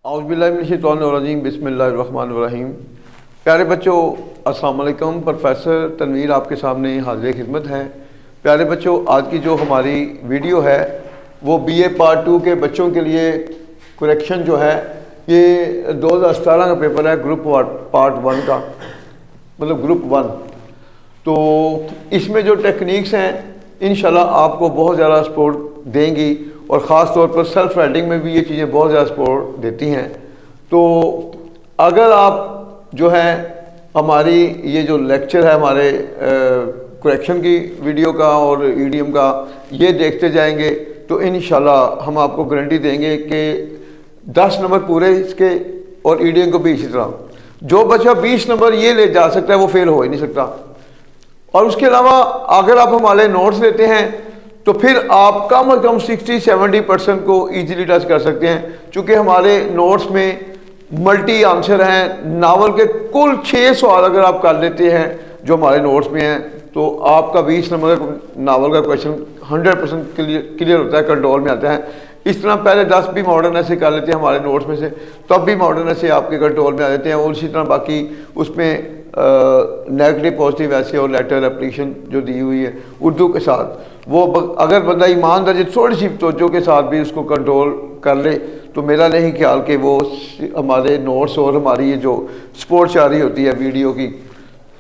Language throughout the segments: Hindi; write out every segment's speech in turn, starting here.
औज़ुबिल्लाहिमिनश्शैतानिर्रजीम बिस्मिल्लाहिर्रहमानिर्रहीम। प्यारे बच्चों, अस्सलाम वालेकुम। प्रोफेसर तनवीर आपके सामने हाज़िर खिदमत है। प्यारे बच्चों, आज की जो हमारी वीडियो है वो BA पार्ट 2 के बच्चों के लिए करेक्शन जो है ये 2017 का पेपर है, ग्रुप पार्ट 1 का, मतलब ग्रुप 1। तो इसमें जो टेक्निक्स हैं इंशाल्लाह आपको बहुत ज़्यादा सपोर्ट देंगी और ख़ास तौर पर सेल्फ राइटिंग में भी ये चीज़ें बहुत ज़्यादा सपोर्ट देती हैं। तो अगर आप जो है हमारी ये जो लेक्चर है हमारे करेक्शन की वीडियो का और ईडीएम का ये देखते जाएंगे तो इंशाल्लाह हम आपको गारंटी देंगे कि 10 नंबर पूरे इसके और ईडीएम को भी इसी तरह। जो बच्चा 20 नंबर ये ले जा सकता है वो फेल हो ही नहीं सकता। और उसके अलावा अगर आप हमारे नोट्स लेते हैं तो फिर आप कम से कम 60-70% को इजीली टच कर सकते हैं, क्योंकि हमारे नोट्स में मल्टी आंसर हैं। नावल के कुल 6 सवाल अगर आप कर लेते हैं जो हमारे नोट्स में हैं तो आपका 20 नंबर का नावल का क्वेश्चन 100% क्लियर होता है, कंट्रोल में आता है। इस तरह पहले 10 भी मॉडर्न ऐसे कर लेते हैं हमारे नोट्स में से, तब भी मॉडर्न ऐसे आपके कंट्रोल में आ जाते हैं। और इसी तरह बाकी उसमें नेगेटिव पॉजिटिव ऐसे और लेटर एप्लीकेशन जो दी हुई है उर्दू के साथ, वो अगर बंदा ईमानदारी थोड़ी सी तवज्जो के साथ भी उसको कंट्रोल कर ले तो मेरा नहीं ख्याल कि वो हमारे नोट्स और हमारी ये जो सपोर्ट चाह रही होती है वीडियो की,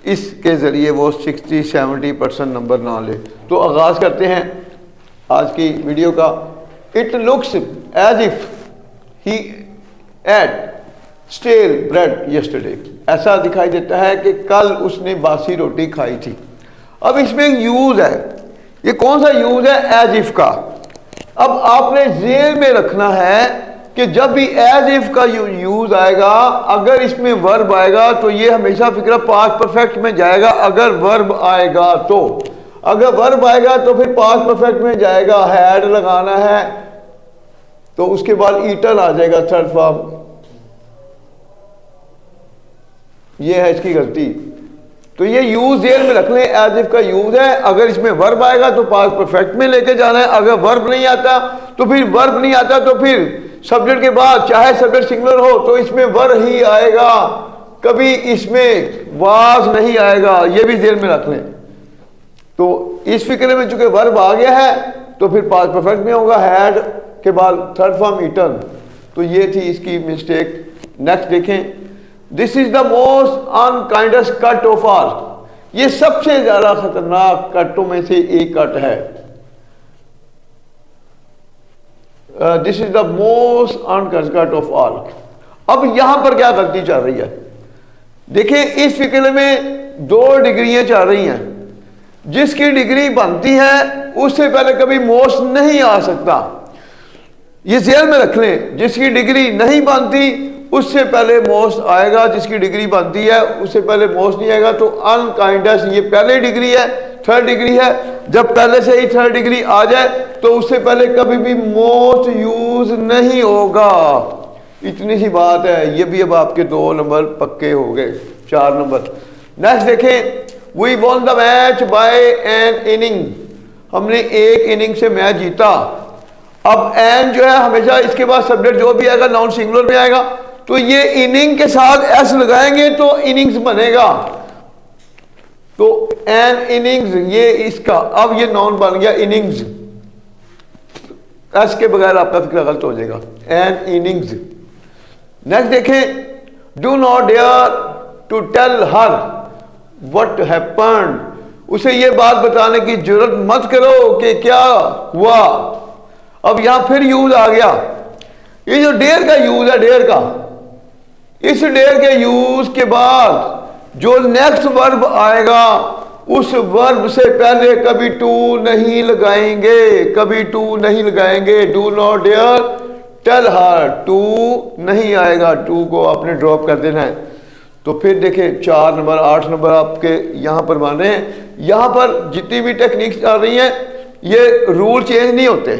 इसके ज़रिए वो 60-70% नंबर ना ले। तो आगाज़ करते हैं आज की वीडियो का। It looks as if he ate stale bread yesterday. ऐसा दिखाई देता है कि कल उसने बासी रोटी खाई थी। अब इसमें एक यूज है, ये कौन सा यूज है? एज इफ का। अब आपने जेल में रखना है कि जब भी एज इफ का यूज आएगा, अगर इसमें वर्ब आएगा तो ये हमेशा फिक्रा पास्ट परफेक्ट में जाएगा। अगर वर्ब आएगा तो, अगर वर्ब आएगा तो फिर पास्ट परफेक्ट में जाएगा, हैड लगाना है तो उसके बाद ईटन आ जाएगा थर्ड फॉर्म। ये है इसकी गलती। तो ये यूज जेल में रख लें, एज इफ का यूज है। अगर इसमें वर्ब आएगा तो पास्ट परफेक्ट में लेके जाना है। अगर वर्ब नहीं आता तो फिर वर्ब नहीं आता तो फिर सब्जेक्ट के बाद चाहे सब्जेक्ट सिंगुलर हो तो इसमें वर ही आएगा, कभी इसमें वाज नहीं आएगा। ये भी जेल में रख लें। तो इस फिक्रे में चूंकि वर्ब आ गया है तो फिर पास्ट परफेक्ट में होगा, हैड के बाद थर्ड फॉर्म ईटन। तो ये थी इसकी मिस्टेक। नेक्स्ट देखें, this is the most unkindest cut of all. ये सबसे ज्यादा खतरनाक कटों में से एक कट है। This is the most unkindest cut of all. अब यहां पर क्या गलती चल रही है? देखिए, इस फिक्रे में 2 डिग्रियां चल रही हैं। जिसकी डिग्री बनती है उससे पहले कभी मोस्ट नहीं आ सकता। ये जेल में रख लें। जिसकी डिग्री नहीं बनती उससे पहले मोस्ट आएगा, जिसकी डिग्री बनती है उससे पहले मोस्ट नहीं आएगा। तो अनकाइंडेस्ट ये पहले डिग्री है, थर्ड डिग्री है। जब पहले से ही थर्ड डिग्री आ जाए तो उससे पहले कभी भी मोस्ट यूज नहीं होगा। इतनी सी बात है। ये भी अब आपके 2 नंबर पक्के हो गए, 4 नंबर। नेक्स्ट देखें, we won the match by an inning. हमने एक इनिंग से मैच जीता। अब एन जो है हमेशा इसके बाद सब्जेक्ट जो भी आएगा नाउन सिंगुलर में आएगा, तो ये इनिंग के साथ एस लगाएंगे तो इनिंग्स बनेगा। तो एन इनिंग्स ये इसका, अब ये नाउन बन गया इनिंग्स। एस के बगैर आपका फिक्र गलत हो जाएगा, एन इनिंग्स। नेक्स्ट देखें, do not dare to tell her what happened. उसे ये बात बताने की जरूरत मत करो कि क्या हुआ। अब यहां फिर यूज आ गया। ये जो डेयर का यूज है, डेयर का, इस डेयर के यूज के बाद जो नेक्स्ट वर्ब आएगा उस वर्ब से पहले कभी टू नहीं लगाएंगे, कभी टू नहीं लगाएंगे। Do not dare tell her, to नहीं आएगा, टू को आपने ड्रॉप कर देना है। तो फिर देखें 4 नंबर 8 नंबर आपके यहां पर माने हैं। यहां पर जितनी भी टेक्निक्स आ रही हैं ये रूल चेंज नहीं होते,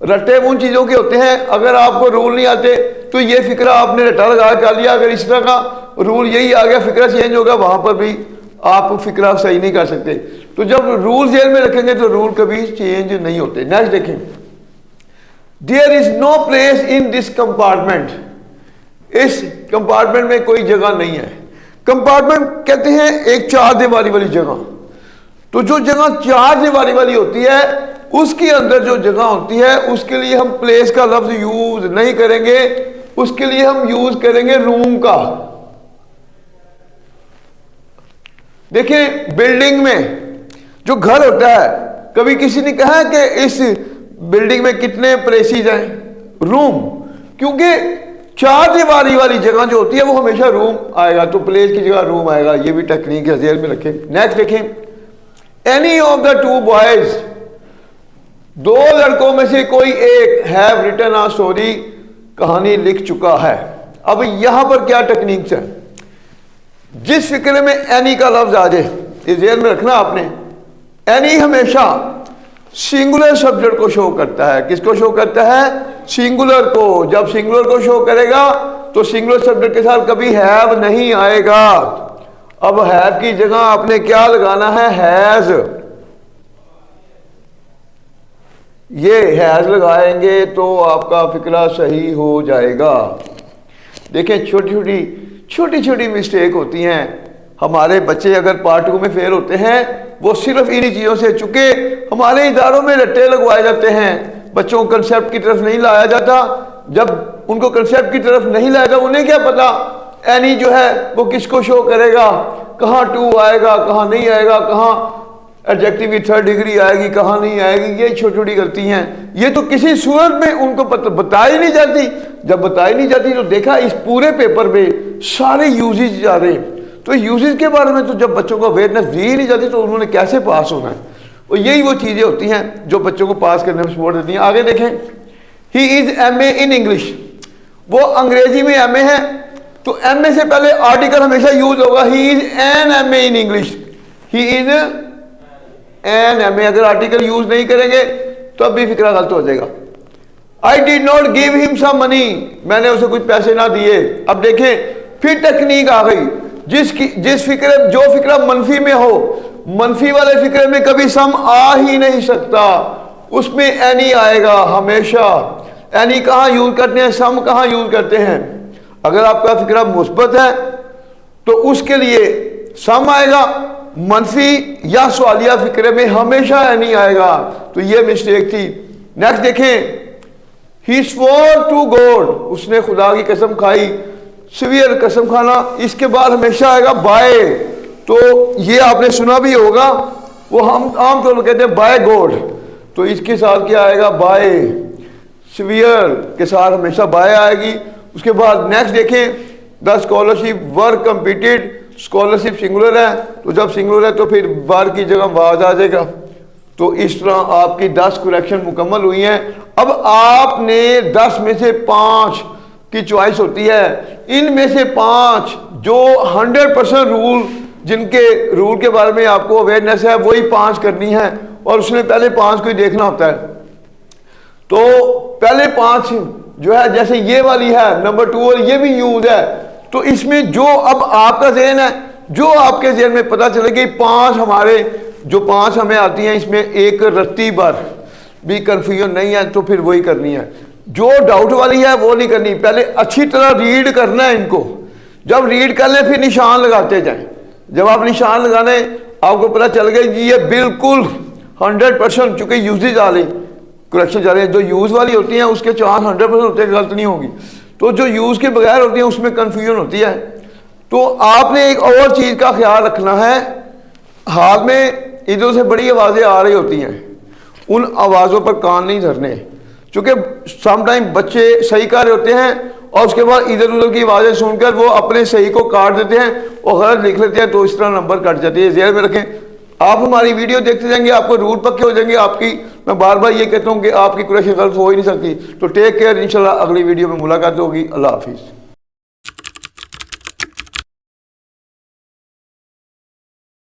रट्टे उन चीज़ों के होते हैं। अगर आपको रूल नहीं आते तो ये फिक्रा आपने रट्टा लगा कर लिया। अगर इस तरह का रूल यही आ गया, फिक्रा चेंज होगा, वहां पर भी आप फिक्रा सही नहीं कर सकते। तो जब रूल जेल में रखेंगे तो रूल कभी चेंज नहीं होते। नेक्स्ट देखें, there is no place in this compartment. इस कंपार्टमेंट में कोई जगह नहीं है। कंपार्टमेंट कहते हैं एक चार दीवारी वाली जगह। तो जो जगह चार दीवारी वाली होती है उसके अंदर जो जगह होती है उसके लिए हम प्लेस का लफ्ज यूज नहीं करेंगे, उसके लिए हम यूज करेंगे रूम का। देखिए बिल्डिंग में जो घर होता है, कभी किसी ने कहा कि इस बिल्डिंग में कितने प्लेसेस हैं? रूम। क्योंकि चार दीवारी वाली जगह जो होती है वो हमेशा रूम आएगा, तो प्लेस की जगह रूम आएगा। ये भी टेक्निक है, जेल में रखें। नेक्स्ट देखें, any of the two boys, दो लड़कों में से कोई एक हैव रिटन अ स्टोरी, कहानी लिख चुका है। अब यहां पर क्या टेक्निक्स है? जिस फिक्रे में एनी का लफ्ज आ जाए, इस जेल में रखना आपने। एनी हमेशा सिंगुलर सब्जेक्ट को शो करता है। किसको शो करता है? सिंगुलर को। जब सिंगुलर को शो करेगा तो सिंगुलर सब्जेक्ट के साथ कभी हैव नहीं आएगा। अब हैव की जगह आपने क्या लगाना है? हैज। ये हैज लगाएंगे तो आपका फिक्रा सही हो जाएगा। देखें छोटी छोटी मिस्टेक होती हैं। हमारे बच्चे अगर पार्ट 2 में फेल होते हैं वो सिर्फ इन्हीं चीज़ों से, चूंकि हमारे इदारों में रट्टे लगवाए जाते हैं, बच्चों को कंसेप्ट की तरफ नहीं लाया जाता। जब उनको कंसेप्ट की तरफ नहीं लाया जाता, उन्हें क्या पता एनी जो है वो किसको शो करेगा, कहाँ टू आएगा, कहाँ नहीं आएगा, कहाँ एडजेक्टिव की थर्ड डिग्री आएगी, कहाँ नहीं आएगी। ये छोटी छोटी गलती हैं। ये तो किसी सूरत में उनको बताई नहीं जाती। जब बताई नहीं जाती तो देखा इस पूरे पेपर में सारे यूजेज जा रहे हैं। तो यूजेज के बारे में तो जब बच्चों को अवेयरनेस दी नहीं जाती तो उन्होंने कैसे पास होना है? और यही वो चीज़ें होती हैं जो बच्चों को पास करने में सपोर्ट देती हैं। आगे देखें, he is MA in English, वो अंग्रेजी में MA है। तो MA से पहले आर्टिकल हमेशा यूज होगा। He is an MA in English, he is an MA। अगर आर्टिकल यूज नहीं करेंगे तो अब भी फिक्रा गलत हो जाएगा। I did not give him some money, मैंने उसे कुछ पैसे ना दिए। अब देखें फिर टेक्निक आ गई। जो फिक्रा मनफी में हो, मनफी वाले फिक्रे में कभी सम आ ही नहीं सकता, उसमें एनी आएगा हमेशा। एनी कहाँ यूज करते हैं? सम कहाँ यूज करते हैं? अगर आपका फिक्रा मुस्बत है तो उसके लिए सम आएगा, मनफी या सवालिया फिक्रे में हमेशा एनी आएगा। तो ये मिस्टेक थी। नेक्स्ट देखें, ही स्वोर टू गॉड, उसने खुदा की कसम खाई। सिवियर कसम खाना, इसके बाद हमेशा आएगा बाय। तो ये आपने सुना भी होगा, वो हम आमतौर पर कहते हैं बाय गॉड, तो इसके साथ क्या आएगा? बाय। सिवियर के साथ हमेशा बाय आएगी। उसके बाद नेक्स्ट देखें, the scholarship were completed, scholarship singular है, तो जब सिंगुलर है तो फिर वर की जगह वाज आ जाएगा। तो इस तरह आपकी 10 करेक्शन मुकम्मल हुई हैं। अब आपने 10 में से 5 की चॉइस होती है। इनमें से 5 जो 100% रूल, जिनके रूल के बारे में आपको अवेयरनेस है, वही 5 करनी है। और उसमें पहले 5 को ही देखना होता है। तो पहले 5 जो है, जैसे ये वाली है नंबर 2 और ये भी यूज है, तो इसमें जो अब आपका ज़हन है, जो आपके ज़हन में पता चलेगी 5 हमारे जो 5 हमें आती हैं, इसमें एक रत्ती भर भी कंफ्यूजन नहीं है, तो फिर वही करनी है। जो डाउट वाली है वो नहीं करनी। पहले अच्छी तरह रीड करना है इनको। जब रीड कर लें फिर निशान लगाते जाएं। जब आप निशान लगाने आपको पता चल गया जी ये बिल्कुल 100%, चूंकि यूजेज आ रही करेक्शन जा रहे हैं। जो यूज वाली होती हैं उसके चांस 100% होते हैं, गलत नहीं होगी। तो जो यूज के बगैर होती है उसमें कंफ्यूजन होती है। तो आपने एक और चीज़ का ख्याल रखना है, हाथ में इधर से बड़ी आवाज़ें आ रही होती हैं, उन आवाज़ों पर कान नहीं धरने। क्योंकि समटाइम बच्चे सही कर रहे होते हैं और उसके बाद इधर उधर की आवाज़ें सुनकर वो अपने सही को काट देते हैं और गलत लिख लेते हैं, तो इस तरह नंबर कट जाते हैं। ज़हन में रखें, आप हमारी वीडियो देखते जाएंगे, आपको रूल पक्के हो जाएंगे। आपकी मैं बार बार ये कहता हूँ कि आपकी करेक्शन गलत हो ही नहीं सकती। तो टेक केयर, इंशाल्लाह अगली वीडियो में मुलाकात होगी। अल्लाह हाफिज़।